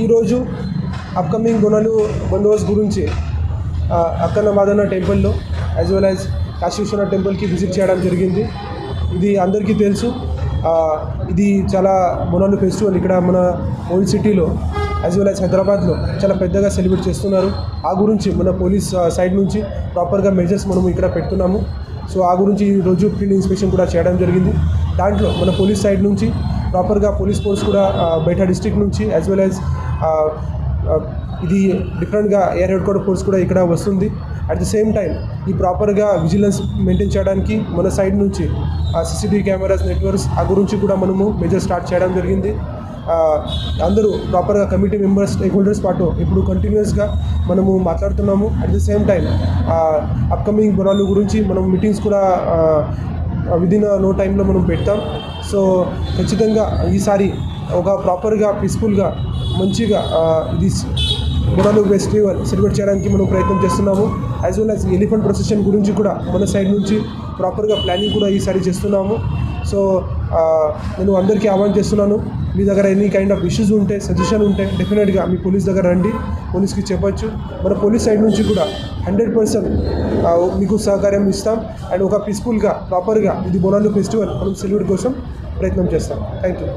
ఈరోజు అప్కమింగ్ బోనాలు బందోబస్తు గురించి అక్కన్న మాదన్న టెంపుల్లో as well as Kashi Vishwanath టెంపుల్కి విజిట్ చేయడం జరిగింది. ఇది అందరికీ తెలుసు. ఇది చాలా బోనాలు ఫెస్టివల్ ఇక్కడ మన ఓల్డ్ సిటీలో యాజ్ వెల్ యాజ్ హైదరాబాద్లో చాలా పెద్దగా సెలబ్రేట్ చేస్తున్నారు. ఆ గురించి మన పోలీస్ సైడ్ నుంచి ప్రాపర్గా మెజర్స్ మనం ఇక్కడ పెడుతున్నాము. సో ఆ గురించి ఈరోజు ఫీల్డ్ ఇన్స్పెక్షన్ కూడా చేయడం జరిగింది. దాంట్లో మన పోలీస్ సైడ్ నుంచి ప్రాపర్గా పోలీస్ ఫోర్స్ కూడా బయట డిస్ట్రిక్ట్ నుంచి యాజ్ వెల్ యాజ్ ఇది డిఫరెంట్గా ఎయిర్ హెడ్ క్వార్టర్ ఫోర్స్ కూడా ఇక్కడ వస్తుంది. అట్ ది సేమ్ టైం ఈ ప్రాపర్గా విజిలెన్స్ మెయింటైన్ చేయడానికి మన సైడ్ నుంచి సీసీటీవీ కెమెరాస్ నెట్వర్క్స్ ఆ గురించి కూడా మనము మెజర్ స్టార్ట్ చేయడం జరిగింది. అందరూ ప్రాపర్గా కమిటీ మెంబర్స్ స్టేక్ హోల్డర్స్ పాటు ఇప్పుడు కంటిన్యూస్గా మనము మాట్లాడుతున్నాము. At the same time upcoming Bonalu గురించి మనం మీటింగ్స్ కూడా విదిన్ నో టైంలో మనం పెడతాం. సో ఖచ్చితంగా ఈసారి ఒక ప్రాపర్గా పీస్ఫుల్గా మంచిగా ఇది బోనాలు ఫెస్టివల్ సెలబ్రేట్ చేయడానికి మనం ప్రయత్నం చేస్తున్నాము. As well as elephant procession గురించి కూడా మన సైడ్ నుంచి ప్రాపర్గా ప్లానింగ్ కూడా ఈసారి చేస్తున్నాము. సో నేను అందరికీ ఆహ్వానం చేస్తున్నాను. మీ దగ్గర ఎనీ కైండ్ ఆఫ్ ఇష్యూస్ ఉంటే, సజెషన్ ఉంటే డెఫినెట్గా మీ పోలీస్ దగ్గర రండి, పోలీస్కి చెప్పచ్చు. మన పోలీస్ సైడ్ నుంచి కూడా 100% మీకు సహకారం ఇస్తాం. అండ్ ఒక పీస్ఫుల్గా ప్రాపర్గా ఇది బోనాలు ఫెస్టివల్ మనం సెలబ్రేట్ కోసం ప్రయత్నం చేస్తాం. Thank you.